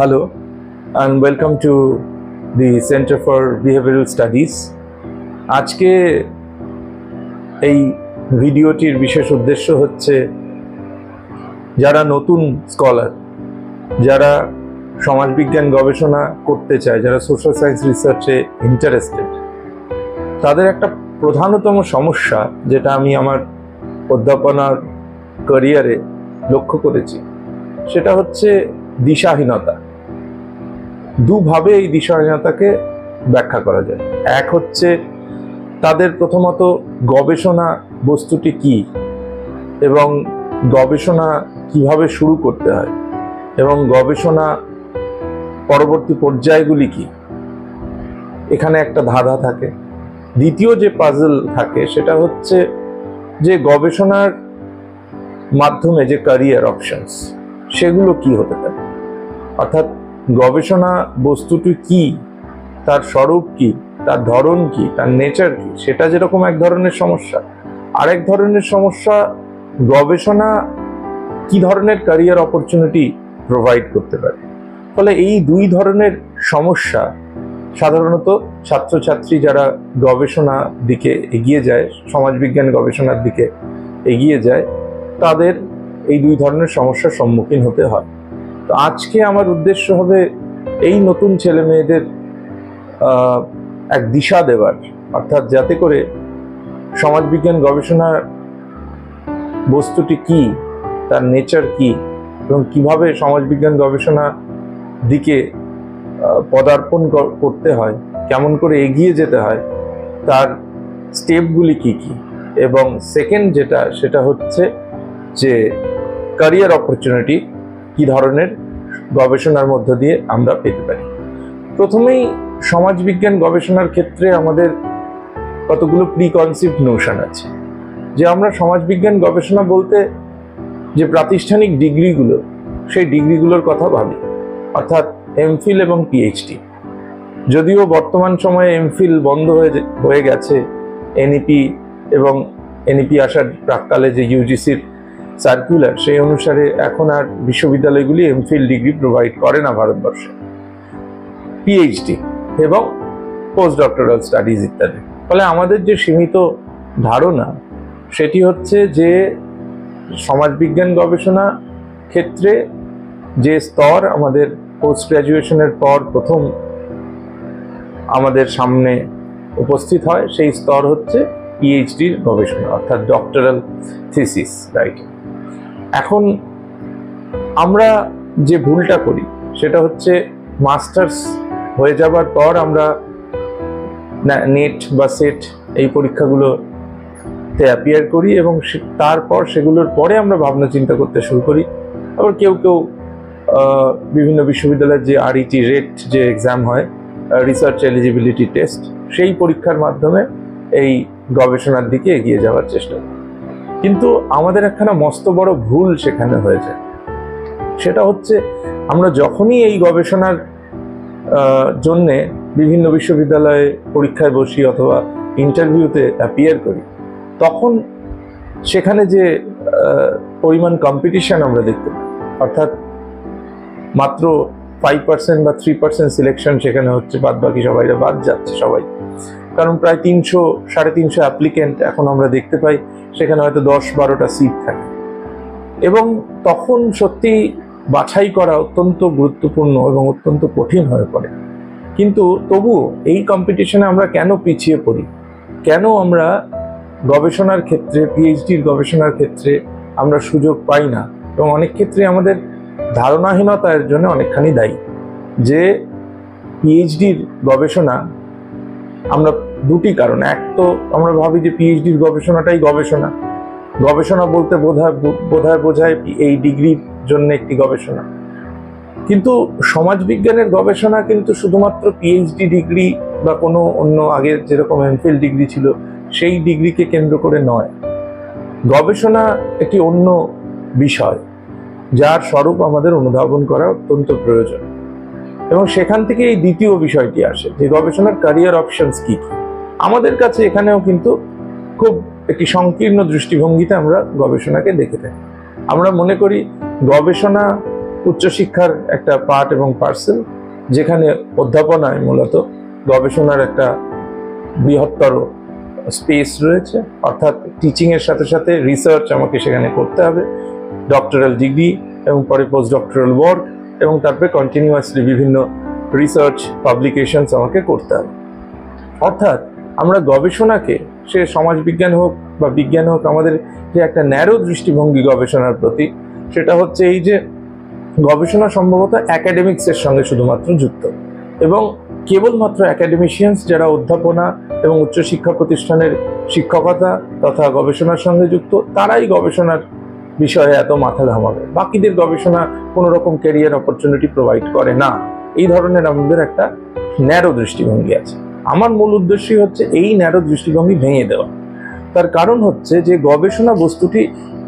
Hello and welcome to the Center for Behavioral Studies. আজকে এই ভিডিওটির বিশেষ উদ্দেশ্য হচ্ছে যারা নতুন স্কলার, যারা সমাজবিজ্ঞান গবেষণা করতে চায়, যারা সোশ্যাল সায়েন্স রিসার্চে ইন্টারেস্টেড, তাদের একটা প্রধানতম সমস্যা যেটা আমি আমার অধ্যাপনার ক্যারিয়ারে লক্ষ্য করেছি সেটা হচ্ছে দিশাহীনতা। দুভাবে এই দিশাহীনতাকে ব্যাখ্যা করা যায়। এক হচ্ছে তাদের প্রথমত গবেষণা বস্তুটি কি এবং গবেষণা কিভাবে শুরু করতে হয় এবং গবেষণা পরবর্তী পর্যায়গুলি কি, এখানে একটা ধাঁধা থাকে। দ্বিতীয় যে পাজল থাকে সেটা হচ্ছে যে গবেষণার মাধ্যমে যে ক্যারিয়ার অপশনস সেগুলো কি হতে পারে, অর্থাৎ গবেষণা বস্তুটি কি, তার স্বরূপ কি, তার ধরন কি, তার নেচার কি, সেটা যেরকম এক ধরনের সমস্যা। আরেক ধরনের সমস্যা গবেষণা কি ধরনের ক্যারিয়ার অপরচুনিটি প্রোভাইড করতে পারে। ফলে এই দুই ধরনের সমস্যা সাধারণত ছাত্রছাত্রী যারা গবেষণা দিকে এগিয়ে যায়, সমাজবিজ্ঞান গবেষণার দিকে এগিয়ে যায়, তাদের এই দুই ধরনের সমস্যার সম্মুখীন হতে হয়। তো আজকে আমার উদ্দেশ্য হবে এই নতুন ছেলে মেয়েদের এক দিশা দেওয়ার, অর্থাৎ যাতে করে সমাজবিজ্ঞান গবেষণার বস্তুটি কি, তার নেচার কি এবং কিভাবে সমাজবিজ্ঞান গবেষণা দিকে পদার্পণ করতে হয়, কেমন করে এগিয়ে যেতে হয়, তার স্টেপগুলি কি কি, এবং সেকেন্ড যেটা সেটা হচ্ছে যে ক্যারিয়ার অপরচুনিটি কি ধরনের গবেষণার মধ্য দিয়ে আমরা পেতে পারি। প্রথমেই সমাজবিজ্ঞান গবেষণার ক্ষেত্রে আমাদের কতগুলো প্রিকনসিভড নোশন আছে, যে আমরা সমাজবিজ্ঞান গবেষণা বলতে যে প্রাতিষ্ঠানিক ডিগ্রিগুলো, সেই ডিগ্রিগুলোর কথা ভাবি, অর্থাৎ এমফিল এবং পিএইচডি। যদিও বর্তমান সময়ে এমফিল বন্ধ হয়ে গেছে, এনইপি এবং এনইপি আসার প্রাককালে যে ইউজিসির সার্কুলার, সেই অনুসারে এখন আর বিশ্ববিদ্যালয়গুলি এমফিল ডিগ্রি প্রোভাইড করে না ভারতবর্ষে। পিএইচডি এবং পোস্ট ডক্টরাল স্টাডিজ ইত্যাদি। ফলে আমাদের যে সীমিত ধারণা সেটি হচ্ছে যে সমাজবিজ্ঞান গবেষণা ক্ষেত্রে যে স্তর আমাদের পোস্ট গ্র্যাজুয়েশনের পর প্রথম আমাদের সামনে উপস্থিত হয়, সেই স্তর হচ্ছে পিএইচডির গবেষণা, অর্থাৎ ডক্টরাল থিসিস রাইটিং। এখন আমরা যে ভুলটা করি সেটা হচ্ছে মাস্টার্স হয়ে যাবার পর আমরা নেট বা সেট এই পরীক্ষাগুলোতে অ্যাপিয়ার করি এবং তারপর সেগুলোর পরে আমরা ভাবনা চিন্তা করতে শুরু করি। আবার কেউ কেউ বিভিন্ন বিশ্ববিদ্যালয়ের যে আরইটি রেট যে এক্সাম হয়, রিসার্চ এলিজিবিলিটি টেস্ট, সেই পরীক্ষার মাধ্যমে এই গবেষণার দিকে এগিয়ে যাওয়ার চেষ্টা করি। কিন্তু আমাদের একখানা মস্ত বড় ভুল সেখানে হয়ে যায়। সেটা হচ্ছে আমরা যখনই এই গবেষণার জন্যে বিভিন্ন বিশ্ববিদ্যালয়ে পরীক্ষায় বসি অথবা ইন্টারভিউতে অ্যাপিয়ার করি, তখন সেখানে যে পরিমাণ কম্পিটিশন আমরা দেখতে পাই, অর্থাৎ মাত্র 5% বা 3% সিলেকশন সেখানে হচ্ছে, বাদ বাকি সবাইরা বাদ যাচ্ছে সবাই। কারণ প্রায় 300-350 অ্যাপ্লিকেন্ট এখন আমরা দেখতে পাই, সেখানে হয়তো 10-12টা সিট থাকে এবং তখন সত্যি বাছাই করা অত্যন্ত গুরুত্বপূর্ণ এবং অত্যন্ত কঠিন হয়ে পড়ে। কিন্তু তবুও এই কম্পিটিশনে আমরা কেন পিছিয়ে পড়ি, কেন আমরা গবেষণার ক্ষেত্রে, পিএইচডির গবেষণার ক্ষেত্রে আমরা সুযোগ পাই না, এবং অনেক ক্ষেত্রে আমাদের ধারণাহীনতার জন্য অনেকখানি দায়ী। যে পিএইচডির গবেষণা আমরা দুটি কারণ, এক তো আমরা ভাবি যে পিএইচডির গবেষণাটাই গবেষণা, গবেষণা বলতে বোঝায় এই ডিগ্রির জন্য একটি গবেষণা। কিন্তু সমাজবিজ্ঞানের গবেষণা কিন্তু শুধুমাত্র পিএইচডি ডিগ্রি বা কোনো অন্য আগের যেরকম এমফিল ডিগ্রি ছিল সেই ডিগ্রিকে কেন্দ্র করে নয়। গবেষণা একটি অন্য বিষয় যার স্বরূপ আমাদের অনুধাবন করা অত্যন্ত প্রয়োজন, এবং সেখান থেকে এই দ্বিতীয় বিষয়টি আসে যে গবেষণার ক্যারিয়ার অপশনস কি কি। আমাদের কাছে এখানেও কিন্তু খুব একটি সংকীর্ণ দৃষ্টিভঙ্গিতে আমরা গবেষণাকে দেখে থাকি। আমরা মনে করি গবেষণা উচ্চশিক্ষার একটা পার্ট এবং পার্সেল, যেখানে অধ্যাপনায় মূলত গবেষণার একটা বৃহত্তর স্পেস রয়েছে। অর্থাৎ টিচিংয়ের সাথে সাথে রিসার্চ আমাকে সেখানে করতে হবে, ডক্টরাল ডিগ্রি এবং পরে পোস্ট ডক্টরাল ওয়ার্ক, এবং তারপরে কন্টিনিউয়াসলি বিভিন্ন রিসার্চ পাবলিকেশনস আমাকে করতে হবে। অর্থাৎ আমরা গবেষণাকে, সে সমাজবিজ্ঞান হোক বা বিজ্ঞান হোক, আমাদের যে একটা ন্যারো দৃষ্টিভঙ্গি গবেষণার প্রতি, সেটা হচ্ছে এই যে গবেষণা সম্ভবত একাডেমিক্সের সঙ্গে শুধুমাত্র যুক্ত, এবং কেবলমাত্র একাডেমিশিয়ানস যারা অধ্যাপনা এবং উচ্চশিক্ষা প্রতিষ্ঠানের শিক্ষকতা তথা গবেষণার সঙ্গে যুক্ত, তারাই গবেষণার বিষয়ে এত মাথা ঘামাবে। বাকিদের গবেষণা কোনো রকম ক্যারিয়ার অপরচুনিটি প্রোভাইড করে না। এই ধরনের আমাদের একটা ন্যারো দৃষ্টিভঙ্গি আছে। আমার মূল উদ্দেশ্যই হচ্ছে এই ন্যারো দৃষ্টিভঙ্গি ভেঙে দেওয়া। তার কারণ হচ্ছে যে গবেষণা বস্তুটি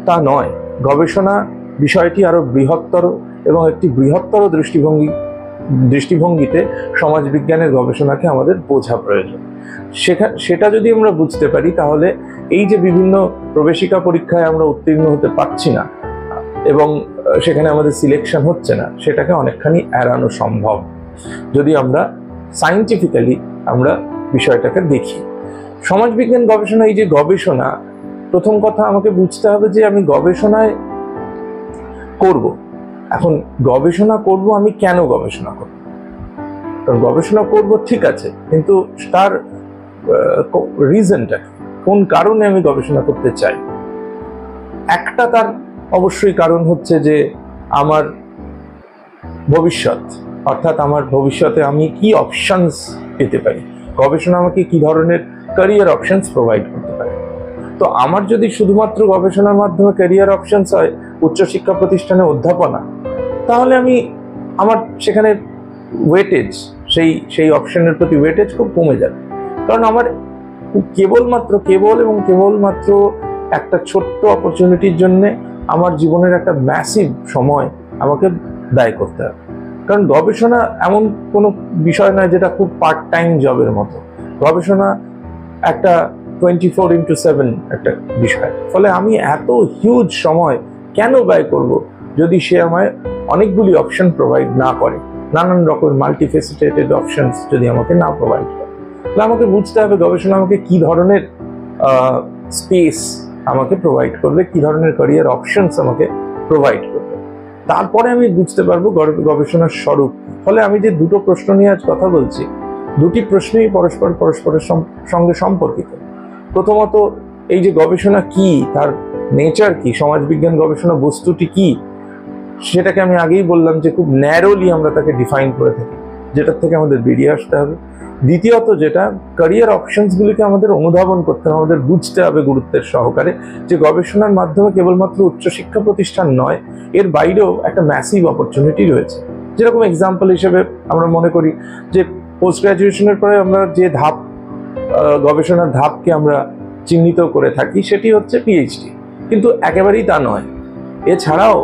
তা নয়, গবেষণা বিষয়টি আরো বৃহত্তর, এবং একটি বৃহত্তর দৃষ্টিভঙ্গিতে সমাজবিজ্ঞানের গবেষণাকে আমাদের বোঝা প্রয়োজন। সেটা যদি আমরা বুঝতে পারি, তাহলে এই যে বিভিন্ন প্রবেশিকা পরীক্ষায় আমরা উত্তীর্ণ হতে পারছি না এবং সেখানে আমাদের সিলেকশন হচ্ছে না, সেটাকে অনেকখানি এড়ানো সম্ভব যদি আমরা সায়েন্টিফিক্যালি আমরা বিষয়টাকে দেখি। সমাজবিজ্ঞান গবেষণা, এই যে গবেষণা, প্রথম কথা আমাকে বুঝতে হবে যে আমি গবেষণায় করব। এখন গবেষণা করব, আমি কেন গবেষণা করব? কারণ গবেষণা করব ঠিক আছে, কিন্তু তার রিজনটা, কোন কারণে আমি গবেষণা করতে চাই? একটা তার অবশ্যই কারণ হচ্ছে যে আমার ভবিষ্যৎ, অর্থাৎ আমার ভবিষ্যতে আমি কি অপশনস পেতে পারি, গবেষণা আমাকে কি ধরনের ক্যারিয়ার অপশনস প্রোভাইড করতে পারে। তো আমার যদি শুধুমাত্র গবেষণার মাধ্যমে ক্যারিয়ার অপশনস হয় উচ্চশিক্ষা প্রতিষ্ঠানে অধ্যাপনা, তাহলে আমার সেখানে ওয়েটেজ, সেই অপশনের প্রতি ওয়েটেজ খুব কমে যাবে। কারণ আমার কেবলমাত্র একটা ছোট্ট অপরচুনিটির জন্যে আমার জীবনের একটা ম্যাসিভ সময় আমাকে ব্যয় করতে হবে। কারণ গবেষণা এমন কোনো বিষয় নয় যেটা খুব পার্ট টাইম জবের মতো। গবেষণা একটা 24x7 একটা বিষয়। ফলে আমি এত হিউজ সময় কেন ব্যয় করব যদি সে আমায় অনেকগুলি অপশন প্রোভাইড না করে, নানান রকমের মাল্টিফেসিটেটেড অপশনস যদি আমাকে না প্রোভাইড করে। তাহলে আমাকে বুঝতে হবে গবেষণা আমাকে কি ধরনের স্পেস আমাকে প্রোভাইড করবে, কি ধরনের ক্যারিয়ার অপশনস আমাকে প্রোভাইড করবে। তারপরে আমি বুঝতে পারবো গবেষণার স্বরূপ। ফলে আমি যে দুটো প্রশ্ন নিয়ে আজ কথা বলছি, দুটি প্রশ্নই পরস্পরের সঙ্গে সম্পর্কিত। প্রথমত, এই যে গবেষণা কি, তার নেচার কি, সমাজবিজ্ঞান গবেষণা বস্তুটি কি, সেটাকে আমি আগেই বললাম যে খুব ন্যারোলি আমরা তাকে ডিফাইন করে থাকি, যেটার থেকে আমাদের বেরিয়ে আসতে হবে। দ্বিতীয়ত, যেটা ক্যারিয়ার অপশনসগুলিকে আমাদের অনুধাবন করতে হবে, আমাদের বুঝতে হবে গুরুত্বের সহকারে যে গবেষণার মাধ্যমে কেবলমাত্র উচ্চশিক্ষা প্রতিষ্ঠান নয়, এর বাইরেও একটা ম্যাসিভ অপরচুনিটি রয়েছে। যেরকম এক্সাম্পল হিসেবে আমরা মনে করি যে পোস্ট গ্রাজুয়েশনের পরে আমরা যে গবেষণার ধাপকে আমরা চিহ্নিত করে থাকি, সেটি হচ্ছে পিএইচডি, কিন্তু একেবারেই তা নয়। এছাড়াও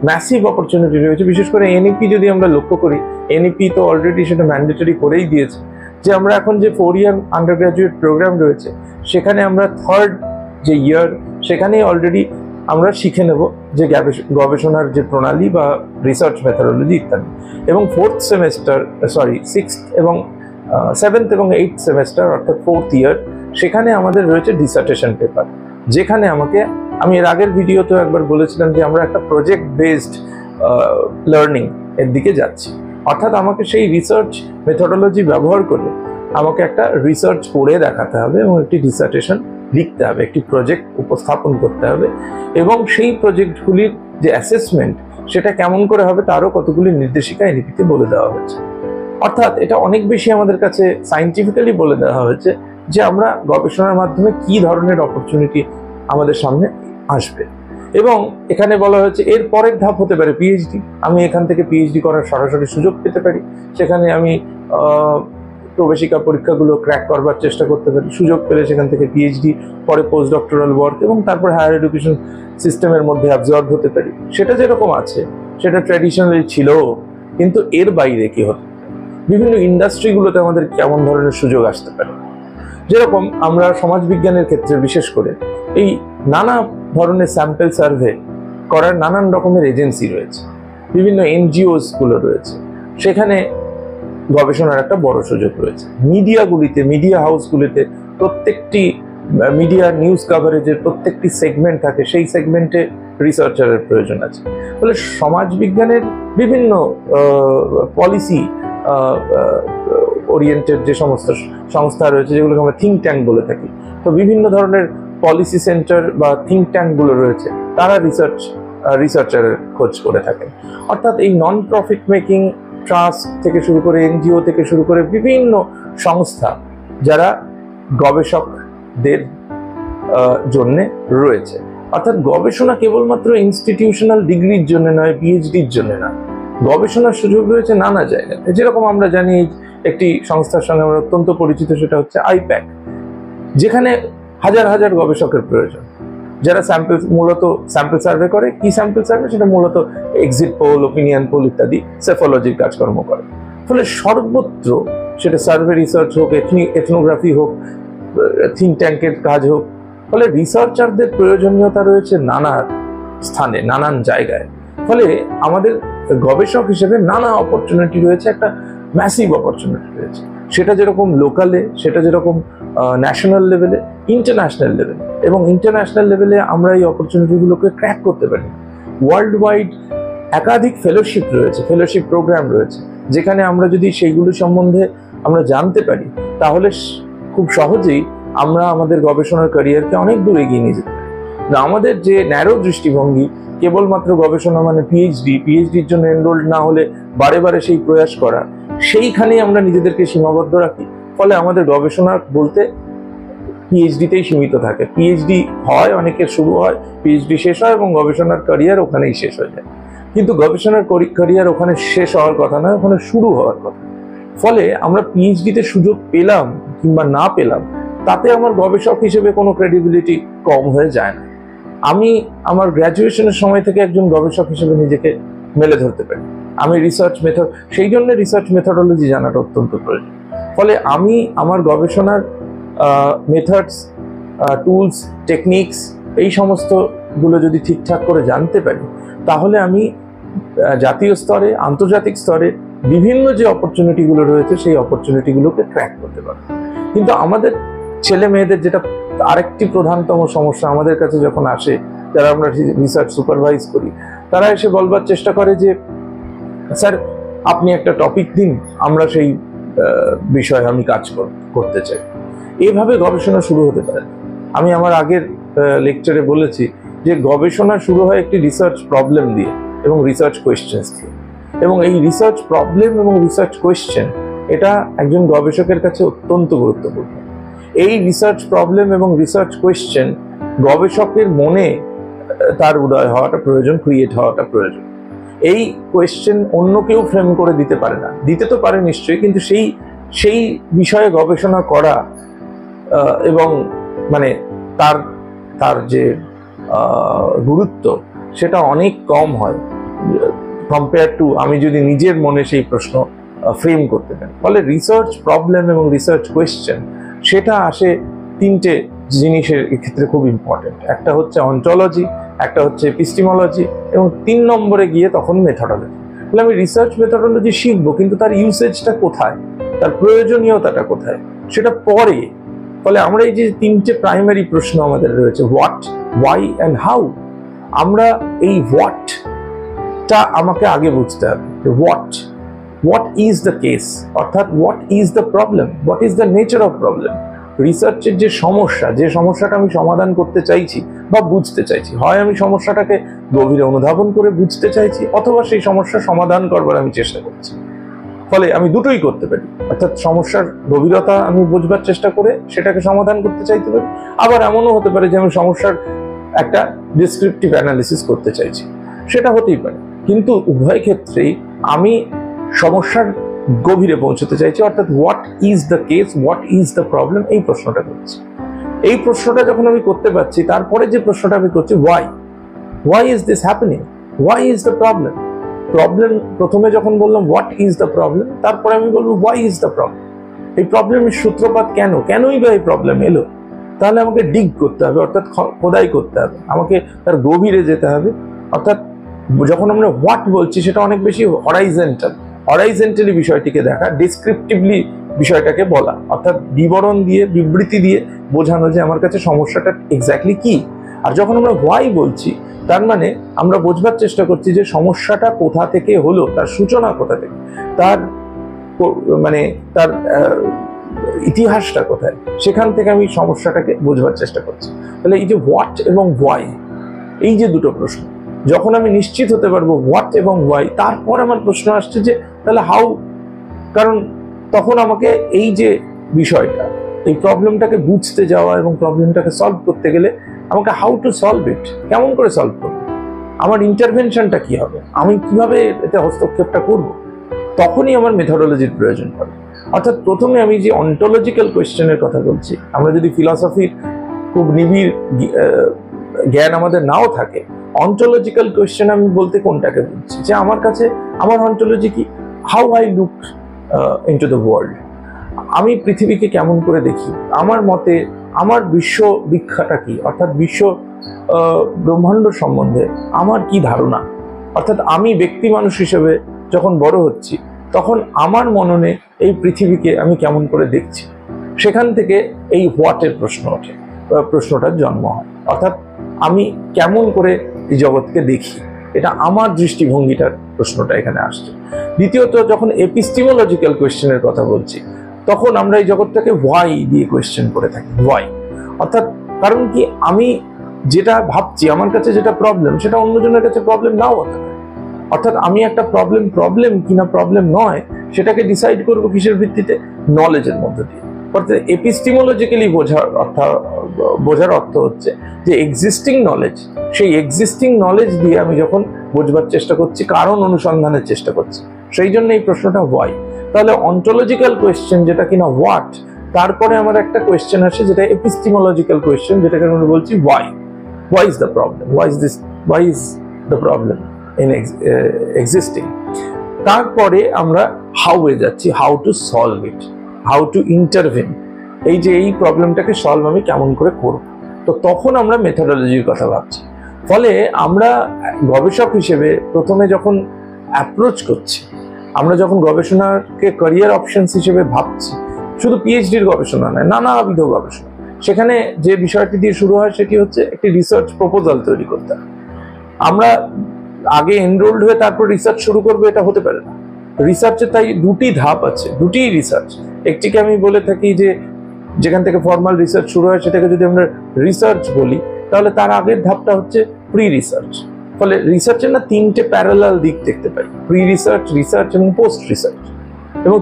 ম্যাসিভ অপরচুনিটি রয়েছে। বিশেষ করে এনইপি যদি আমরা লক্ষ্য করি, এনইপি তো অলরেডি সেটা ম্যান্ডেটরি করেই দিয়েছে যে আমরা এখন যে 4 ইয়ার আন্ডার গ্রাজুয়েট প্রোগ্রাম রয়েছে, সেখানে আমরা 3rd যে ইয়ার, সেখানেই অলরেডি আমরা শিখে নেব যে গবেষণার যে প্রণালী বা রিসার্চ মেথোডোলজি ইত্যাদি। এবং 6th এবং 7th এবং 8th সেমেস্টার, অর্থাৎ 4th ইয়ার, সেখানে আমাদের রয়েছে ডিসার্টেশন পেপার, যেখানে আমি এর আগের ভিডিওতে একবার বলেছিলাম যে আমরা একটা প্রজেক্ট বেসড লার্নিং এর দিকে যাচ্ছি। অর্থাৎ আমাকে সেই রিসার্চ মেথোডোলজি ব্যবহার করে আমাকে একটা রিসার্চ করে দেখাতে হবে এবং একটি ডিসার্টেশন লিখতে হবে, একটি প্রজেক্ট উপস্থাপন করতে হবে, এবং সেই প্রজেক্টগুলির যে অ্যাসেসমেন্ট সেটা কেমন করে হবে তারও কতগুলি নির্দেশিকা এনইপিতে বলে দেওয়া হয়েছে। অর্থাৎ এটা অনেক বেশি আমাদের কাছে সায়েন্টিফিক্যালি বলে দেওয়া হয়েছে যে আমরা গবেষণার মাধ্যমে কি ধরনের অপরচুনিটি আমাদের সামনে আসবে। এবং এখানে বলা হয়েছে এর পরের ধাপ হতে পারে পিএইচডি। আমি এখান থেকে পিএইচডি করার সরাসরি সুযোগ পেতে পারি, সেখানে আমি প্রবেশিকা পরীক্ষাগুলো ক্র্যাক করবার চেষ্টা করতে পারি, সুযোগ পেলে সেখান থেকে পিএইচডি, পরে পোস্ট ডক্টরাল ওয়ার্ক, এবং তারপর হায়ার এডুকেশন সিস্টেমের মধ্যে অ্যাবজর্ব হতে পারি। সেটা যেরকম আছে সেটা ট্র্যাডিশনালি ছিল, কিন্তু এর বাইরে কি হতে পারে, বিভিন্ন ইন্ডাস্ট্রিগুলোতে আমাদের কেমন ধরনের সুযোগ আসতে পারে। যেরকম আমরা সমাজবিজ্ঞানের ক্ষেত্রে বিশেষ করে এই নানা ধরনের স্যাম্পল সার্ভে করার নানান রকমের এজেন্সি রয়েছে। বিভিন্ন এনজিওস গুলো রয়েছে, সেখানে গবেষণার একটা বড় সুযোগ রয়েছে। মিডিয়াগুলিতে, মিডিয়া হাউসগুলিতে প্রত্যেকটি মিডিয়া নিউজ কাভারেজের প্রত্যেকটি সেগমেন্ট থাকে, সেই সেগমেন্টে রিসার্চারের প্রয়োজন আছে। ফলে সমাজবিজ্ঞানের বিভিন্ন পলিসি ওরিয়েন্টেড যে সমস্ত সংস্থা রয়েছে, যেগুলোকে আমরা থিঙ্ক ট্যাঙ্ক বলে থাকি, তো বিভিন্ন ধরনের পলিসি সেন্টার বা থিঙ্ক ট্যাঙ্কগুলো রয়েছে, তারা রিসার্চারের খোঁজ করে থাকেন। অর্থাৎ এই নন প্রফিট মেকিং ট্রাস্ট থেকে শুরু করে, এনজিও থেকে শুরু করে বিভিন্ন সংস্থা যারা গবেষকদের জন্য রয়েছে। অর্থাৎ গবেষণা কেবলমাত্র ইনস্টিটিউশনাল ডিগ্রির জন্য নয়, পিএইচডির জন্য না, গবেষণার সুযোগ রয়েছে নানা জায়গাতে। যেরকম আমরা জানি একটি সংস্থার সঙ্গে আমরা অত্যন্ত পরিচিত, সেটা হচ্ছে আইপ্যাক, যেখানে হাজার হাজার গবেষকের প্রয়োজন, যারা মূলত স্যাম্পল সার্ভে করে। কি স্যাম্পল সার্ভে? সেটা মূলত এক্সিট পোল, ওপিনিয়ন পোল ইত্যাদি সেফোলজির কাজকর্ম করে। ফলে সর্বত্র, সেটা সার্ভে রিসার্চ হোক, এথনোগ্রাফি হোক, থিঙ্ক ট্যাঙ্কের কাজ হোক, ফলে রিসার্চারদের প্রয়োজনীয়তা রয়েছে নানা স্থানে, নানান জায়গায়। ফলে আমাদের গবেষক হিসেবে নানা অপরচুনিটি রয়েছে, একটা ম্যাসিভ অপরচুনিটি রয়েছে। সেটা যেরকম লোকালে, সেটা যেরকম ন্যাশনাল লেভেলে, ইন্টারন্যাশনাল লেভেলে, এবং ইন্টারন্যাশনাল লেভেলে আমরা এই অপরচুনিটিগুলোকে ক্র্যাক করতে পারি। ওয়ার্ল্ড ওয়াইড একাধিক ফেলোশিপ রয়েছে, ফেলোশিপ প্রোগ্রাম রয়েছে, যেখানে আমরা যদি সেইগুলো সম্বন্ধে আমরা জানতে পারি, তাহলে খুব সহজেই আমরা আমাদের গবেষণার ক্যারিয়ারকে অনেক দূর এগিয়ে নিয়ে যেতে পারি। আমাদের যে ন্যারো দৃষ্টিভঙ্গি, কেবলমাত্র গবেষণা মানে পিএইচডির জন্য এনরোল্ড না হলে বারে বারে সেই প্রয়াস করা, সেইখানেই আমরা নিজেদেরকে সীমাবদ্ধ রাখি। ফলে আমাদের গবেষণা বলতে পিএইচডিতেই সীমিত থাকে। পিএইচডি হয়, অনেকের শুরু হয়, পিএইচডি শেষ হয় এবং গবেষণার ক্যারিয়ার ওখানেই শেষ হয়ে যায়। কিন্তু গবেষণার ক্যারিয়ার ওখানে শেষ হওয়ার কথা নয়, ওখানে শুরু হওয়ার কথা। ফলে আমরা পিএইচডিতে সুযোগ পেলাম কিংবা না পেলাম, তাতে আমার গবেষক হিসেবে কোনো ক্রেডিবিলিটি কম হয়ে যায় না। আমি আমার গ্র্যাজুয়েশনের সময় থেকে একজন গবেষক হিসেবে নিজেকে মেলে ধরতে পারি। আমি সেই জন্য রিসার্চ মেথডোলজি জানাটা অত্যন্ত প্রয়োজন। ফলে আমি আমার গবেষণার মেথডস, টুলস, টেকনিক্স, এই সমস্তগুলো যদি ঠিকঠাক করে জানতে পারি, তাহলে আমি জাতীয় স্তরে, আন্তর্জাতিক স্তরে বিভিন্ন যে অপরচুনিটিগুলো রয়েছে, সেই অপরচুনিটিগুলোকে ট্র্যাক করতে পারি। কিন্তু আমাদের ছেলে মেয়েদের যেটা আরেকটি প্রধানতম সমস্যা, আমাদের কাছে যখন আসে, যারা আমরা রিসার্চ সুপারভাইজ করি, তারা এসে বলবার চেষ্টা করে যে স্যার আপনি একটা টপিক দিন, আমরা সেই বিষয়ে আমি কাজ করতে চাই। এইভাবে গবেষণা শুরু হতে পারে। আমি আমার আগের লেকচারে বলেছি যে গবেষণা শুরু হয় একটি রিসার্চ প্রবলেম দিয়ে এবং রিসার্চ কোয়েশ্চেন্স দিয়ে, এবং এই রিসার্চ প্রবলেম এবং রিসার্চ কোয়েশ্চেন, এটা একজন গবেষকের কাছে অত্যন্ত গুরুত্বপূর্ণ। এই রিসার্চ প্রবলেম এবং রিসার্চ কোয়েশ্চেন গবেষকের মনে তার উদয় হওয়াটা প্রয়োজন, ক্রিয়েট হওয়াটা প্রয়োজন। এই কোয়েশ্চেন অন্য কেউ ফ্রেম করে দিতে পারে না, দিতে তো পারে নিশ্চয়ই, কিন্তু সেই বিষয়ে গবেষণা করা এবং মানে তার যে গুরুত্ব, সেটা অনেক কম হয় কম্পেয়ার টু আমি যদি নিজের মনে সেই প্রশ্ন ফ্রেম করতে পারি। ফলে রিসার্চ প্রবলেম এবং রিসার্চ কোয়েশ্চেন, সেটা আসে তিনটে জিনিসের ক্ষেত্রে খুব ইম্পর্টেন্ট। একটা হচ্ছে অন্টোলজি, একটা হচ্ছে এপিস্টিমোলজি, এবং 3 নম্বরে গিয়ে তখন মেথডোলজি। তাহলে আমি রিসার্চ মেথডোলজি শিখবো, কিন্তু তার ইউসেজটা কোথায়, তার প্রয়োজনীয়তাটা কোথায়, সেটা পরে। ফলে আমরা এই যে 3টে প্রাইমারি প্রশ্ন আমাদের রয়েছে, হোয়াট, ওয়াই অ্যান্ড হাউ, আমরা এই হোয়াটটা আমাকে আগে বুঝতে হবে। হোয়াট ইজ দ্য কেস, অর্থাৎ what is the problem, what is the nature of problem. রিসার্চের যে সমস্যাটা আমি সমাধান করতে চাইছি বা বুঝতে চাইছি, হয় আমি সমস্যাটাকে গভীরে অনুধাবন করে বুঝতে চাইছি, অথবা সেই সমস্যা সমাধান করবার আমি চেষ্টা করছি। ফলে আমি দুটোই করতে পারি, অর্থাৎ সমস্যার গভীরতা আমি বুঝবার চেষ্টা করে সেটাকে সমাধান করতে চাইতে পারি, আবার এমনও হতে পারে যে আমি সমস্যার একটা ডিসক্রিপটিভ অ্যানালিসিস করতে চাইছি, সেটা হতেই পারে। কিন্তু উভয় ক্ষেত্রেই আমি সমস্যার গভীরে পৌঁছতে চাইছি, অর্থাৎ what is the case, what is the problem, এই প্রশ্নটা করছি। এই প্রশ্নটা যখন আমি করতে পারছি, তারপরে যে প্রশ্নটা আমি করছি, why is this happening, why is the problem. প্রথমে যখন বললাম হোয়াট ইজ দ্য প্রবলেম, তারপরে আমি বলবো ওয়াই ইজ দ্য প্রবলেম। এই প্রবলেমের সূত্রপাত কেনই বা এই প্রবলেম এলো, তাহলে আমাকে ডিগ করতে হবে, অর্থাৎ খোদাই করতে হবে, আমাকে তার গভীরে যেতে হবে। অর্থাৎ যখন আমরা হোয়াট বলছি সেটা অনেক বেশি হরাইজেন্টালি বিষয়টিকে দেখা, ডিসক্রিপটিভলি বিষয়টাকে বলা, অর্থাৎ বিবরণ দিয়ে, বিবৃতি দিয়ে বোঝানো যে আমার কাছে সমস্যাটা এক্স্যাক্টলি কি। আর যখন আমরা হোয়াই বলছি, তার মানে আমরা বোঝবার চেষ্টা করছি যে সমস্যাটা কোথা থেকে হলো, তার সূচনা কোথা থেকে, তার তার ইতিহাসটা কোথায়, সেখান থেকে আমি সমস্যাটাকে বোঝবার চেষ্টা করছি। তাহলে এই যে হোয়াট এবং হোয়াই, এই যে দুটো প্রশ্ন, যখন আমি নিশ্চিত হতে পারবো হোয়াট এবং হোয়াই, তারপর আমার প্রশ্ন আসছে যে তাহলে হাউ। কারণ তখন আমাকে এই যে বিষয়টা, এই প্রবলেমটাকে বুঝতে যাওয়া এবং প্রবলেমটাকে সলভ করতে গেলে আমাকে হাউ টু সলভ ইট, কেমন করে সলভ করবো, আমার ইন্টারভেনশনটা কি হবে, আমি কিভাবে এতে হস্তক্ষেপটা করব, তখনই আমার মেথডোলজির প্রয়োজন পড়ে। অর্থাৎ প্রথমে আমি যে অন্টোলজিক্যাল কোয়েশ্চেনের কথা বলছি, আমরা যদি ফিলসফির খুব নিবিড় জ্ঞান আমাদের নাও থাকে, অন্টোলজিক্যাল কোয়েশ্চেন আমি বলতে কোনটাকে বুঝছি, যে আমার কাছে আমার অন্টোলজি কি, how I look into the world, আমি পৃথিবীকে কেমন করে দেখি, আমার মতে আমার বিশ্ব ব্যাখ্যাটা কি, অর্থাৎ বিশ্ব ব্রহ্মাণ্ড সম্বন্ধে আমার কি ধারণা, অর্থাৎ আমি ব্যক্তি মানুষ হিসেবে যখন বড় হচ্ছি তখন আমার মননে এই পৃথিবীকে আমি কেমন করে দেখছি, সেখান থেকে এই হোয়াটের প্রশ্ন ওঠে, প্রশ্নটার জন্ম হয়। অর্থাৎ আমি কেমন করে এই জগৎকে দেখি, এটা আমার দৃষ্টিভঙ্গিটার প্রশ্নটা এখানে আসছে। দ্বিতীয়ত, যখন এপিস্টিমোলজিক্যাল কোয়েশ্চেনের কথা বলছি, তখন আমরা এই জগৎটাকে হোয়াই দিয়ে কোয়েশ্চেন করে থাকি। হোয়াই অর্থাৎ কারণ কি, আমি যেটা ভাবছি আমার কাছে যেটা প্রবলেম, সেটা অন্যজনের কাছে প্রবলেম নাও হতে পারে। অর্থাৎ আমি একটা প্রবলেম কিনা প্রবলেম নয়, সেটাকে ডিসাইড করবো কিসের ভিত্তিতে, নলেজের মধ্যে দিয়ে। অর্থাৎ এপিস্টিমোলজিক্যালি বোঝার অর্থ হচ্ছে যে এক্সিস্টিং নলেজ, সেই এক্সিস্টিং নলেজ দিয়ে আমি যখন বোঝবার চেষ্টা করছি, কারণ অনুসন্ধানের চেষ্টা করছি, সেই জন্য এই প্রশ্নটা হোয়াই। তাহলে অন্টোলজিক্যাল কোয়েশ্চেন যেটা কিনা হোয়াট, তারপরে আমার একটা কোয়েশ্চেন আসে যেটা এপিস্টিমোলজিক্যাল কোয়েশ্চেন, যেটাকে আমরা বলছি why. Why is the problem, why is the problem in existing. তারপরে আমরা হাউ এ যাচ্ছি, how to solve it, how to intervene, এই যে এই প্রবলেমটাকে সলভ আমি কেমন করে করব। তো তখন আমরা মেথডোলজির কথা ভাবছি। ফলে আমরা গবেষক হিসেবে প্রথমে যখন অ্যাপ্রোচ করছি, আমরা যখন গবেষণাকে ক্যারিয়ার অপশনস হিসেবে ভাবছি, শুধু পিএইচডির গবেষণা নয়, নানাবিধ গবেষণা, সেখানে যে বিষয়টি দিয়ে শুরু হয় সেটি হচ্ছে একটি রিসার্চ প্রপোজাল তৈরি করতে হবে। আমরা আগে এনরোল্ড হয়ে তারপর রিসার্চ শুরু করবো, এটা হতে পারে না। রিসার্চের তাই দুটি ধাপ আছে, দুটি রিসার্চ। একটিকে আমি বলে থাকি যে যেখান থেকে ফর্মাল রিসার্চ শুরু হয় সেটাকে যদি আমরা রিসার্চ বলি, তাহলে তার আগের ধাপটা হচ্ছে প্রি রিসার্চ। ফলে রিসার্চের না তিনটে প্যারালাল দিক দেখতে পাই, প্রি রিসার্চ, রিসার্চ এবং পোস্ট রিসার্চ, এবং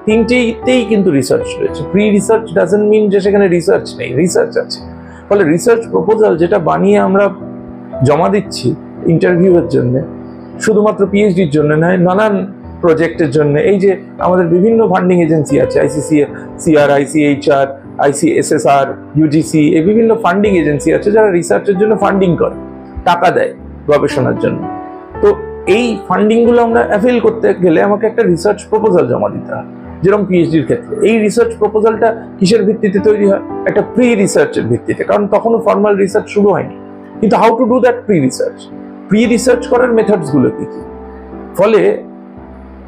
তিনটেইতেই কিন্তু রিসার্চ রয়েছে। প্রি রিসার্চ ডাজন্ট মিন যে সেখানে রিসার্চ নেই, রিসার্চ আছে। ফলে রিসার্চ প্রপোজাল যেটা বানিয়ে আমরা জমা দিচ্ছি ইন্টারভিউয়ের জন্য, শুধুমাত্র পিএইচডির জন্য নয়, নানান প্রজেক্টের জন্য, এই যে আমাদের বিভিন্ন ফান্ডিং এজেন্সি আছে, ICCR, ICHR, ICSSR, UGC, এই বিভিন্ন ফান্ডিং এজেন্সি আছে যারা রিসার্চের জন্য ফান্ডিং করে, টাকা দেয় গবেষণার জন্য। তো এই ফান্ডিংগুলো আমরা অ্যাভেল করতে গেলে আমাকে একটা রিসার্চ প্রপোজাল জমা দিতে হয়। যেরকম পিএইচডির ক্ষেত্রে এই রিসার্চ প্রপোজালটা কিসের ভিত্তিতে তৈরি হয়, একটা প্রি রিসার্চের ভিত্তিতে, কারণ তখনও ফর্মাল রিসার্চ শুরু হয়নি। কিন্তু how to do that pre research করার মেথডস গুলো কি কি? ফলে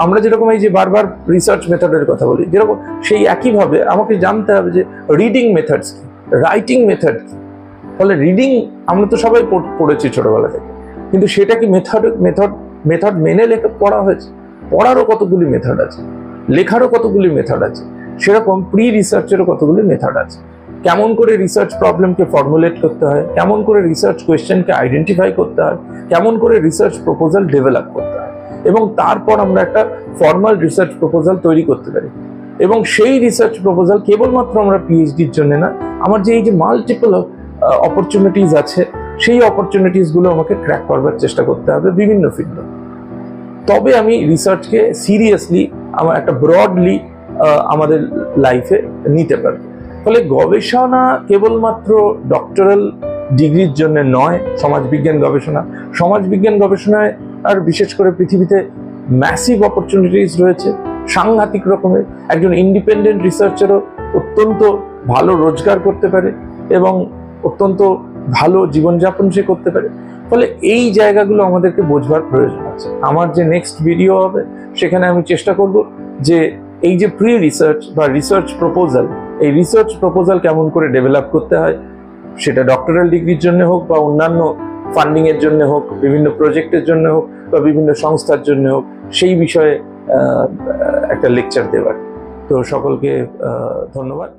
আমরা যেরকম এই যে বারবার রিসার্চ মেথডের কথা বলি, যেরকম সেই একইভাবে আমাকে জানতে হবে যে রিডিং মেথডস কি, রাইটিং মেথড কি। ফলে রিডিং আমরা তো সবাই পড়েছি ছোটবেলা থেকে, কিন্তু সেটা কি মেথড মেনে পড়া হয়েছে? পড়ারও কতগুলি মেথড আছে, লেখারও কতগুলি মেথড আছে, সেরকম প্রি রিসার্চেরও কতগুলি মেথড আছে। কেমন করে রিসার্চ প্রবলেমকে ফর্মুলেট করতে হয়, কেমন করে রিসার্চ কোয়েশ্চেনকে আইডেন্টিফাই করতে হয়, কেমন করে রিসার্চ প্রপোজাল ডেভেলপ করতে হয়, এবং তারপর আমরা একটা ফর্মাল রিসার্চ প্রপোজাল তৈরি করতে পারি। এবং সেই রিসার্চ প্রপোজাল কেবলমাত্র আমরা পিএইচডির জন্য না, আমার যে এই যে মাল্টিপল অপরচুনিটিস আছে, সেই অপরচুনিটিসগুলো আমাকে ক্র্যাক করবার চেষ্টা করতে হবে বিভিন্ন ফিল্ডে। তবে আমি রিসার্চকে সিরিয়াসলি আমার একটা ব্রডলি আমাদের লাইফে নিতে পারবো। ফলে গবেষণা কেবলমাত্র ডক্টরাল ডিগ্রির জন্য নয়। সমাজবিজ্ঞান গবেষণায় আর বিশেষ করে পৃথিবীতে ম্যাসিভ অপরচুনিটিস রয়েছে, সাংঘাতিক রকমের। একজন ইন্ডিপেন্ডেন্ট রিসার্চারও অত্যন্ত ভালো রোজগার করতে পারে এবং অত্যন্ত ভালো জীবনযাপন সে করতে পারে। ফলে এই জায়গাগুলো আমাদেরকে বোঝবার প্রয়োজন আছে। আমার যে নেক্সট ভিডিও হবে সেখানে আমি চেষ্টা করব যে এই যে প্রি রিসার্চ বা রিসার্চ প্রপোজাল, এই রিসার্চ প্রপোজাল কেমন করে ডেভেলপ করতে হয়, সেটা ডক্টরাল ডিগ্রির জন্য হোক বা অন্যান্য ফান্ডিং এর জন্য হোক, বিভিন্ন প্রজেক্টের জন্য হোক বা বিভিন্ন সংস্থার জন্য হোক, সেই বিষয়ে একটা লেকচার দেওয়ার। তো সকলকে ধন্যবাদ।